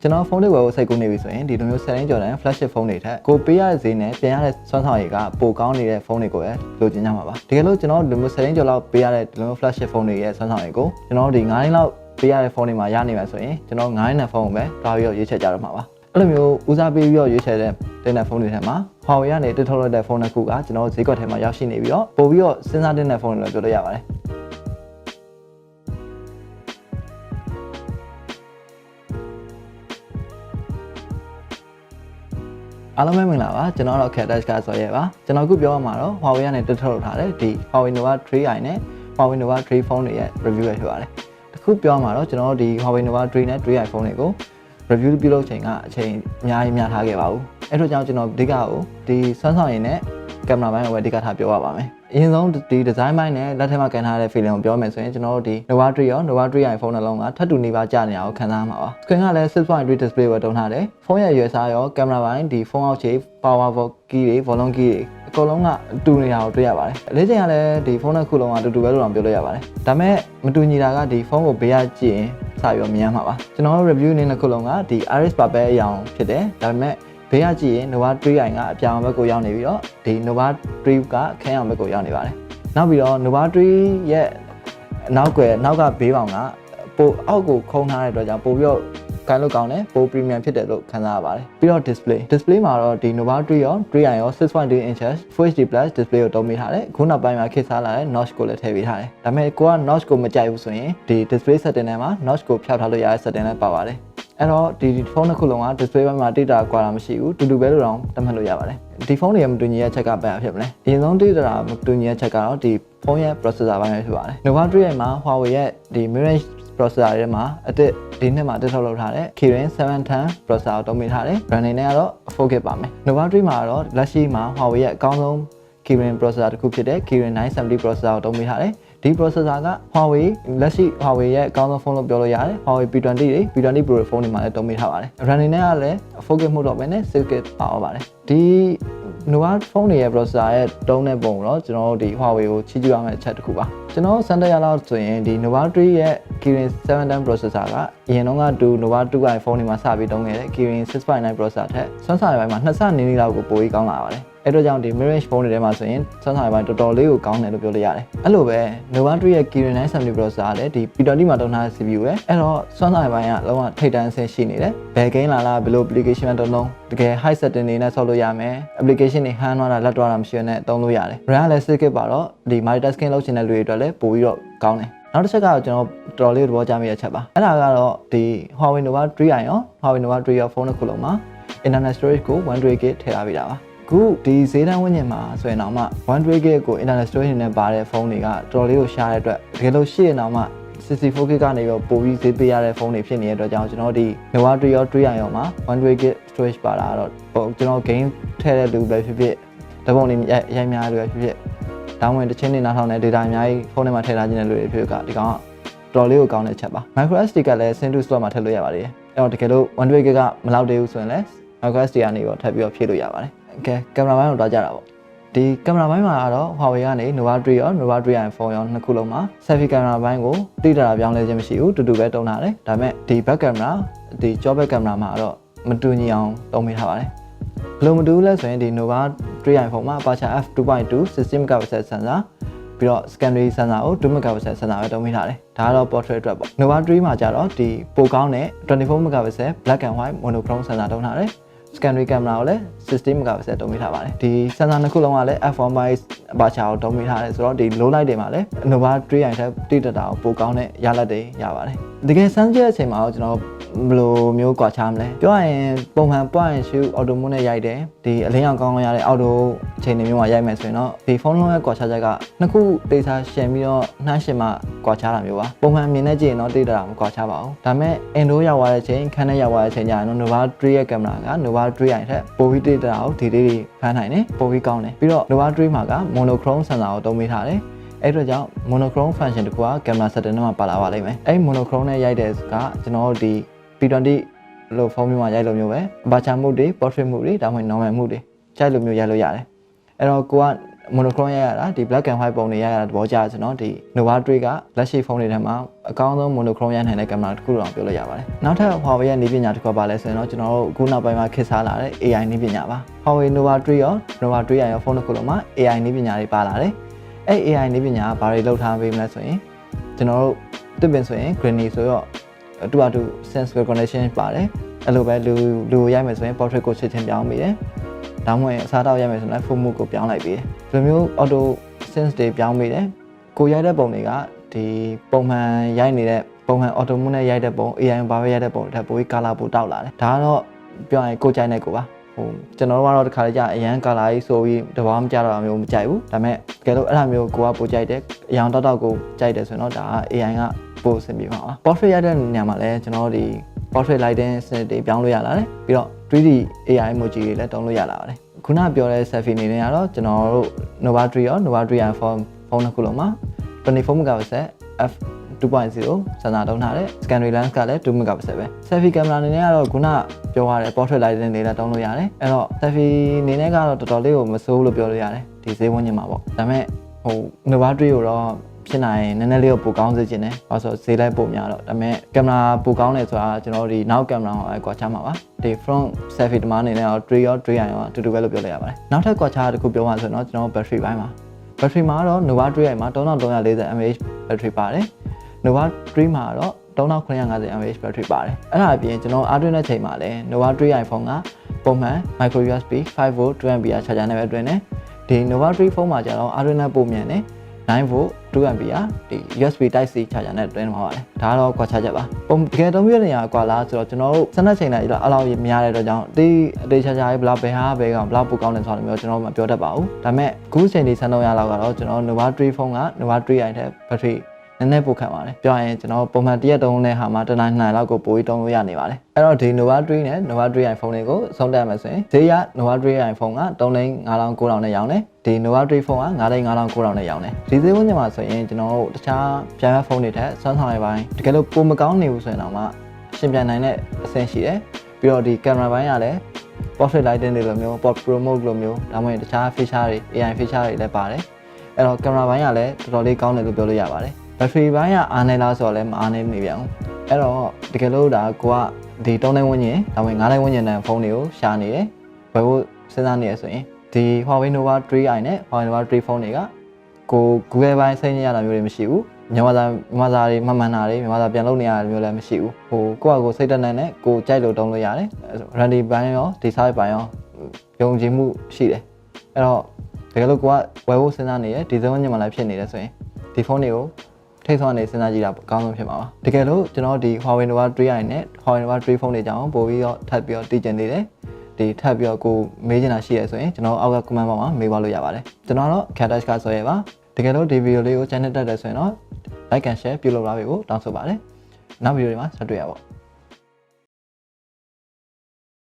ကျွန်တော်ဖုန်းလေးဝယ်ဖို့စိတ်ကူးနေပြီဆိုရင်ဒီလိုမျိုး7 ကျော်တန်း flagship ဖုန်းတွေထက်ကိုပေးရတဲ့ဈေးနဲ့ပြန်ရတဲ့စွမ်းဆောင်ရည်ကပိုကောင်းနေတဲ့ဖုန်းတွေကိုလည်းလိုချင်ကြမှာပါတကယ်လို့ကျွန်တော်ဒီလိုမျိုး7 ကျော်လောက်ပေးရတဲ့ဒီလိုမျိုး flagship ဖုန်းတွေရဲ့စွမ်းဆောင်ရည်ကိုကျွန်တော်ဒီ9 နှစ်လောက်ပေးရတဲ့ဖုန်းတွေမှာရနေမှာဆိုရင်ကျွန်တော်9 နှစ်ဖုန်းကိုပဲတွားပြီးတော့ရွေးချယ်ကြတော့မှာပါအဲ့လိုမျိုးဦးစားပေးပြီးတော့ရွေးချယ်တဲ့ဖုန်းတွေထဲမှာ Huawei ကနေတစ်ထုတ်လိုက်တဲ့ဖုန်းတစ်ခုကကျွန်တော်ဈေးကွက်ထဲမှာရောက်ရှိနေပြီးတော့ပို့ပြီးတော့စဉ်းစားတဲ့ဖုန်းတွေလို့ပြောလို့ရပါတယ်အားလုံးပဲမင်္ဂလာပါကျွန်တော်တော့ Akhayar ကဆိုရဲပါကျွန်တော်အခုပြောရမှာတော့ Huawei ကနေတက်ထုတ်ထားတဲ့ဒီ Huawei Nova 3i နဲ့ Huawei Nova 3 ဖုန်းတွေရဲ့ review ပဲဖြစ်ပါတယ်အခုပြောရမှာတော့ကျွန်တော်တို့ဒီ Huawei Nova 3နဲ့ 3i ဖုန်းတွေကို review ပြုလုပ်ချိန်ကအချိန်အများကြီးများထားခဲ့ပါဘူးအဲ့တော့ကြောင့်ကျွန်တော်အဓိကကိုဒီစွမ်းဆောင်ရည်နဲ့ကင်မရာပိုင်းကိုပဲအဓိကထားပြောရပါမယ်အရင်ဆုံးဒီ design ပိုင်းနဲ့လက်ထက်မှာကန်ထားတဲ့ feeling ကိုပြောမယ်ဆိုရင်ကျွန်တော်တို့ဒီ Nova 3ရော Nova 3i ဖုန်းနှလုံးကထပ်တူနေပါကြာနေတာကိုခံစားရမှာပါ screen ကလည်း 6.3 display ပဲတုံးထားတယ်ဖုန်းရဲ့ရွယ်စားရောကင်မရာပိုင်းဒီဖုန်းအောက်ခြေ power key တွေ volume key တွေအကုန်လုံးကတူနေတာကိုတွေ့ရပါတယ်အလေးချိန်ကလည်းဒီဖုန်းတစ်ခုလုံးကအတူတူပဲလို့တော့ပြောလို့ရပါတယ်ဒါပေမဲ့မတူညီတာကဒီဖုန်းကိုဘေးကကြည့်ရင်စာရောမြင်ရမှာပါကျွန်တော် review အနေနဲ့ခုလုံးကဒီ iris purple အရောင်ဖြစ်တယ်ဒါပေမဲ့ဘေးကကြည့်ရင် Nova 3i ကအပြောင်ဘက်ကိုရောက်နေပြီးတော့ဒီ Nova 3ကခင်းအောင်ဘက်ကိုရောက်နေပါတယ်နောက်ပြီးတော့ Nova 3ရဲ့နောက်ကဘေးပေါင်ကပိုအောက်ကိုခုံထားတဲ့အတွက်ကြောင့်ပိုပြီးတော့ကိုင်းလို့ကောင်းတယ်ပို premium ဖြစ်တယ်လို့ခံစားရပါတယ်ပြီးတော့ display မှာတော့ဒီ Nova 3ရော 3i ရော 6.2 inches Full HD Plus display ကိုတုံးပေးထားတယ်ခုနောက်ပိုင်းမှာခေတ်စားလာတဲ့ notch ကိုလည်းထည့်ပေးထားတယ်ဒါပေမဲ့ကိုက notch ကိုမကြိုက်ဘူးဆိုရင်ဒီ display setting ထဲမှာ notch ကိုဖျောက်ထားလို့ရတဲ့ setting လည်းပါပါတယ်အဲ့တော့ဒီဖုန်းတစ်ခုလုံးက display ဘက်မှာတိတာကွာတာမရှိဘူးတူတူပဲလို့တော့သတ်မှတ်လို့ရပါတယ်ဒီဖုန်းတွေရဲ့မတူညီတဲ့ချက်ကဘာဖြစ်မလဲအရင်ဆုံးတိတာမတူညီတဲ့ချက်ကတော့ဒီဖုန်းရဲ့ processor ဘက်ပဲဖြစ်ပါတယ် Nova 3i မှာ Huawei ရဲ့ဒီ mid-range processor တွေမှာအသစ်ဒီနှစ်မှာတက်ထုတ်လုပ်ထားတဲ့ Kirin 710 processor ကိုတုံးပေးထားတယ် brand name နဲ့ကတော့ 4K ပါမယ် Nova 3 မှာတော့လက်ရှိမှာ Huawei ရဲ့အကောင်းဆုံး Kirin processor တစ်ခုဖြစ်တဲ့ Kirin 970 processor ကိုတုံးပေးထားတယ်ဒီ processor က Huawei လက်ရှိ Huawei ရဲ့အကောင်းဆုံးဖုန်းလို့ပြောလို့ရတယ် Huawei P20 တွေ P20 Pro ဖုန်းတွေမှာလည်းတုံးပေးထားပါတယ် brand name နဲ့ကလည်း 4K မှုတော့ပဲနဲ့ 6K ပါပါတယ်ဒီ Nova ဖုန်းတွေရဲ့ processor ရဲ့တုံးတဲ့ပုံတော့ကျွန်တော်တို့ဒီ Huawei ကိုချီးကျူးရမယ့်အချက်တစ်ခုပါကျွန်တော်စံတက်ရလောက်ဆိုရင်ဒီ Nova 3ရဲ့ Kirin 710 processor ကအရင်တော့ကတူ Nova 2i ဖုန်းတွေမှာစပြီးတုံးခဲ့တဲ့ Kirin 6.9 processor ထက်စွမ်းဆောင်ရည်ပိုင်းမှာ2ဆနည်းနည်းလောက်ကိုပိုပြီးကောင်းလာပါတယ်အဲ့တော့ကြောင့်ဒီ mid-range ဖုန်းတွေထဲမှာဆိုရင်စွမ်းဆောင်ရည်ပိုင်းတော်တော်လေးကိုကောင်းတယ်လို့ပြောလို့ရတယ်အဲ့လိုပဲ Nova 3ရဲ့ Kirin 970 processor လည်းဒီ P20 မှာတုံးထားတဲ့ CPU ပဲအဲ့တော့စွမ်းဆောင်ရည်ပိုင်းကလုံးဝထိပ်တန်းအဆင့်ရှိနေတယ်ဘယ်ကိန်းလာဘယ်လို application တုံးတကယ် high setting တွေနဲ့ဆောက်လို့ရမယ် application တွေဟန်းသွားတာလက်သွားတာမရှိဘဲနဲ့တုံးလို့ရတယ် RAM ကလည်း 6GB ပါတော့ဒီ multitasking လုပ်ချင်တဲ့လူတွေအတွက်လည်းပိုပြီးတော့ကောင်းတယ်နောက်တစ်ချက်ကတော့ကျွန်တော်တော်တော်လေးသဘောကျမိတဲ့ချက်ပါအဲ့ဒါကတော့ဒီ Huawei Nova 3i ရော Huawei Nova 3 ရောဖုန်းတစ်ခုလုံးမှာ internal storage ကို 128GB ထည့်ထားပေးတာပါခုဒီဈေးတန်းဝန်းကျင်မှာဆိုရင်တော့မှ 128GB ကို internal storage နဲ့ပါတဲ့ဖုန်းတွေကတော်တော်လေးကိုရှားတဲ့အတွက်တကယ်လို့ရှိရင်တော့မှ 64GB ကနေပြီးပိုပြီးဈေးပေးရတဲ့ဖုန်းတွေဖြစ်နေတဲ့အတွက်ကြောင့်ကျွန်တော်ဒီ Nova 3 ရော 3i ရောမှာ 128GB storage ပါတာတော့ကျွန်တော် game ထည့်တဲ့လူပဲဖြစ်ဖြစ်တပုံလေးရိုက်များလူပဲဖြစ်ဖြစ်တောင်းဝင်တစ်ချင်းနေနားထောင်တဲ့ data အများကြီးဖုန်းထဲမှာထည့်ထားခြင်းတဲ့လူတွေဖြစ်ကဒီကောင်ကတော်လေးကိုကောင်းတဲ့ချက်ပါ micro SD ကလည်း Sync to slot မှာထည့်လို့ရပါတယ်အဲ့တော့တကယ်လို့ 128GB ကမလောက်သေးဘူးဆိုရင်လည်း micro SD ကနေတော့ထပ်ပြီးတော့ဖြည့်လို့ရပါတယ်ကဲကင်မရာပိုင်းကိုတွားကြတာပေါ့ဒီကင်မရာပိုင်းမှာကတော့ Huawei ကနေ Nova 3 ရော Nova 3i ဖုန်းရောနှစ်ခုလုံးမှာ selfie ကင်မရာပိုင်းကိုတိတာပြောင်းလဲခြင်းမရှိဘူးတူတူပဲတုံးထားတယ်ဒါပေမဲ့ဒီ back camera ဒီကြော back camera မှာတော့မတူညီအောင်တုံးပေးထားပါတယ်ဘယ်လိုမတူလဲဆိုရင်ဒီ Nova 3i ဖုန်းမှာ Aperture f2.2 60MP sensor ပြီးတော့ secondary sensor ကို 2MP sensor ပဲတုံးပေးထားတယ်ဒါကတော့ portrait အတွက်ပေါ့ Nova 3မှာကျတော့ဒီပိုကောင်းတဲ့ 24MP black and white monochrome sensor တုံးထားတယ်secondary camera ကိုလည်း 60MP တုံးပေးထားပါတယ်ဒီ sensor နှစ်ခုလုံးကလည်း f1.5 aperture ကိုတုံးပေးထားတယ်ဆိုတော့ဒီ low light တွေမှာလည်း Nova 3i ထက်တိတတာကိုပိုကောင်းတဲ့ရလဒ်တွေရပါတယ်တကယ်စမ်းကြည့်တဲ့အချိန်မှာတော့ကျွန်တော်ဘယ်လိုမျိုးကွာခြားမလဲပြောရရင်ပုံမှန် point and shoot auto mode နဲ့ရိုက်တယ်ဒီအလင်းရောင်ကောင်းကောင်းရတဲ့ auto အချိန်တွေမျိုးမှာရိုက်မယ်ဆိုရင်တော့ဒီဖုန်းလုံးရဲ့ကွာခြားချက်ကနှစ်ခုဒေတာရှင်ပြီးတော့နှမ်းရှင်မှကွာခြားတာမျိုးပါပုံမှန်မြင်နေကြရင်တော့တိတတာမကွာခြားပါဘူးဒါပေမဲ့ Android ရောက်သွားတဲ့အချိန်ခန်းထဲရောက်သွားတဲ့အချိန်ကျရင်တော့ Nova 3ရဲ့ကင်မရာက Nova 3i ထက်ပိုပြီးတိတတာကိုဒီလေးတွေဖမ်းနိုင်တယ်ပိုပြီးကောင်းတယ်ပြီးတော့ Nova 3မှာက monochrome sensor ကိုတုံးပေးထားတယ်အဲ့တော့ကြောင့် monochrome function တခုကကင်မရာ setting ထဲမှာပါလာပါလိမ့်မယ်အဲ့ monochrome နဲ့ရိုက်တဲ့ကကျွန်တော်တို့ဒီ P20 လို့ဖုန်းမျိုးမှာရိုက်လို့မျိုးပဲ aperture mode တွေ portrait mode တွေဒါမှမဟုတ် normal mode တွေကြိုက်လို့မျိုးရိုက်လို့ရတယ်အဲ့တော့ကိုက monochrome ရတာဒီ black and white ပုံတွေရတာသဘောကျတယ်ကျွန်တော်ဒီ Nova 3ကလက်ရှိဖုန်းတွေထဲမှာအကောင်းဆုံး monochrome ရနိုင်တဲ့ကင်မရာတစ်ခုလို့ပြောလို့ရပါတယ်နောက်ထပ် Huawei ရဲ့နည်းပညာတစ်ခုပါလဲဆိုရင်တော့ကျွန်တော်တို့အခုနောက်ပိုင်းမှာခေတ်စားလာတဲ့ AI နည်းပညာပါ Huawei Nova 3ရော Nova 3ရောဖုန်းတစ်ခုလုံးမှာ AI နည်းပညာတွေပါလာတယ်အဲ့ AI နည်းပညာကဘာတွေလောက်ထားပေးမလဲဆိုရင်ကျွန်တော်တို့တစ်ပင်ဆိုရင် Granny ဆိုတော့တူ sense recognition ပါတယ်အဲ့လိုပဲလူရိုက်မယ်ဆိုရင် portrait ကိုချက်ချင်းပြောင်းပေးတယ်ဒါမှမဟုတ်အစားတောက်ရိုက်မယ်ဆိုရင် full mood ကိုပြောင်းလိုက်ပေးတယ်ဒီလိုမျိုး auto sense တွေပြောင်းပေးတယ်ကိုရိုက်တဲ့ပုံတွေကဒီပုံမှန်ရိုက်နေတဲ့ပုံမှန် auto mood နဲ့ရိုက်တဲ့ပုံ AI ဘာပဲရိုက်တဲ့ပုံတွေထက်ပိုပြီး color ပိုတောက်လာတယ်ဒါကတော့ပြောရင်ကိုကြိုက်တဲ့ကိုပါကျွန်တော်တို့ကတော့တစ်ခါလေကြာအရန် color ကြီးဆိုပြီးတဘာမှမကြတော့မျိုးမကြိုက်ဘူးဒါပေမဲ့တကယ်လို့အဲ့လိုမျိုးကိုကပိုကြိုက်တယ်အရောင်တောက်ကိုကြိုက်တယ်ဆိုရင်တော့ဒါက AI ကပိုအဆင်ပြေမှာပါ portrait ရတဲ့နေရာမှာလည်းကျွန်တော်တို့ဒီ portrait lighting စနစ်တွေပြောင်းလို့ရလာတယ်ပြီးတော့ 3D AI emoji တွေလည်းတုံးလို့ရလာပါတယ်ခုနပြောတဲ့ selfie အနေနဲ့ကတော့ကျွန်တော်တို့ Nova 3ရော Nova 3 iPhone ဖုန်းတစ်ခုလုံးမှာ24 megapixel f 2.0 စင်ဆာတုံးထားတယ် secondary lens ကလည်း2 megapixel ပဲ selfie camera အနေနဲ့ကတော့ခုနပြောရတဲ့ portrait lighting တွေလည်းတုံးလို့ရတယ်အဲ့တော့ selfie အနေနဲ့ကတော့တော်တော်လေးကိုမဆိုးလို့ပြောလို့ရတယ်ဒီဈေးဝန်းကျင်မှာပေါ့ဒါပေမဲ့Nova 3ကိုတော့ဖြစ်နိုင်နည်းနည်းလေးပိုကောင်းစေချင်တယ်။ဘာလို့ဆိုဈေးလိုက်ပိုများတော့ဒါပေမဲ့ကင်မရာပိုကောင်းတယ်ဆိုတာကျွန်တော်ဒီနောက်ကင်မရာဟောကွာချမှာပါ။ဒီ front selfie တမအနေနဲ့တော့ 3 ရော 3 ရောအတူတူပဲလို့ပြောလိုက်ရပါတယ်။နောက်ထပ်ကွာချတစ်ခုပြောမှဆိုတော့ကျွန်တော် battery ဘိုင်းမှာ battery မှာတော့ Nova 3မှာ3340 mAh battery ပါတယ်။ Nova 3မှာတော့3950 mAh battery ပါတယ်။အဲ့ဒါအပြင်ကျွန်တော်အားသွင်းတဲ့ချိန်မှာလည်း Nova 3 iPhone ကပုံမှန် micro USB 5V 2A charger နဲ့ပဲတွင်တယ်။ဒီ Nova 3 ဖုန်းမှာကျတော့အားသွင်းတဲ့ပုံမြန်တယ်9V 2A ဒီ USB Type C charger နဲ့တွင်းမှာပါတယ်ဒါကတော့ကွာခြားချက်ပါပုံတကယ်တော့ပြနေရကွာလားဆိုတော့ကျွန်တော်တို့စနက်ချိန်တိုင်းအဲ့လောက်များတဲ့အတွက်ကြောင့်ဒီအသေးချာချာဘလောက်ဘယ်ဟာဘယ်ကောင်ဘလောက်ပိုကောင်းတယ်ဆိုတာမျိုးကျွန်တော်မပြောတတ်ပါဘူးဒါပေမဲ့အခုချိန်ဒီ1300လောက်ကတော့ကျွန်တော် Nova 3 ဖုန်းက Nova 3i တဲ့ battery နည်းနည်းပိုခံပါတယ်ပြောရင်ကျွန်တော်ပုံမှန်တရက်တုံးတဲ့ဟာမှာတနိုင်နိုင်လောက်ကိုပိုပြီးတုံးလို့ရနေပါတယ်အဲ့တော့ဒီ Nova 3 နဲ့ Nova 3 iPhone တွေကိုအဆုံးတက်မယ်ဆိုရင်ဈေးရ Nova 3 iPhone က3,5900နဲ့ရောင်းတယ်ဒီ Nova 3 phone က9,5900နဲ့ရောင်းတယ်ဒီဈေးဝန်းကျင်မှာဆိုရင်ကျွန်တော်တို့တခြားပြိုင်ဘက်ဖုန်းတွေထက်စွမ်းဆောင်ရပိုင်းတကယ်လို့ပိုမကောင်းနေဘူးဆိုရင်တော့မှရှင်ပြိုင်နိုင်တဲ့အဆင့်ရှိတယ်ပြီးတော့ဒီကင်မရာပိုင်းကလည်း portrait lighting တွေလိုမျိုး port pro mode လိုမျိုးဒါမှမဟုတ်တခြား feature တွေ AI feature တွေလည်းပါတယ်အဲ့တော့ကင်မရာပိုင်းကလည်းတော်တော်လေးကောင်းတယ်လို့ပြောလို့ရပါတယ်battery ဘိုင်းကအားနေလားဆိုတော့လည်းမအားနေနေပြန်ဘူးအဲ့တော့တကယ်လို့ဒါကိုကဒီ3နိုင်ဝန်းကျင်ဒါမှမဟုတ်5နိုင်ဝန်းကျင်တဲ့ဖုန်းတွေကိုရှာနေတယ်ဘယ်လိုစဉ်းစားနေရဆိုရင်ဒီ Huawei Nova 3i နဲ့ Huawei Nova 3 ဖုန်းတွေကကို Google ဘိုင်းစိတ်ညစ်ရတာမျိုးတွေမရှိဘူးမြန်မာစာတွေမှန်တာတွေမြန်မာစာပြန်လုပ်နေရတာမျိုးလည်းမရှိဘူးကိုယ့်အကိုစိတ်တက်နဲ့ကိုကြိုက်လို့တုံးလို့ရတယ် Randy ဘိုင်းရောဒီ size ဘိုင်းရောယုံကြည်မှုရှိတယ်အဲ့တော့တကယ်လို့ကိုကဝယ်ဖို့စဉ်းစားနေရဒီဇုံညမှာလည်းဖြစ်နေတယ်ဆိုရင်ဒီဖုန်းတွေကိုထိတ်ဆွမ်းနေစဉ်းစားကြည့်တာအကောင်းဆုံးဖြစ်မှာပါတကယ်လို့ကျွန်တော်ဒီ Huawei Nova 3i နဲ့ Huawei Nova 3 ဖုန်းတွေကြောင်းပို့ပြီးတော့ထပ်ပြီးတော့တည်ကျင်နေတယ်ဒီထပ်ပြီးတော့ကိုမေးချင်တာရှိရဆိုရင်ကျွန်တော်အောက်က comment box မှာမေးပါလို့ရပါတယ်ကျွန်တော်တော့ Akhayar ကဆိုရပါတကယ်လို့ဒီဗီဒီယိုလေးကို channel တက်တယ်ဆိုရင်တော့ like and share ပြုလုပ်လာပြီကိုတောင်းဆိုပါတယ်နောက်ဗီဒီယိုတွေမှာဆက်တွေ့ရပါ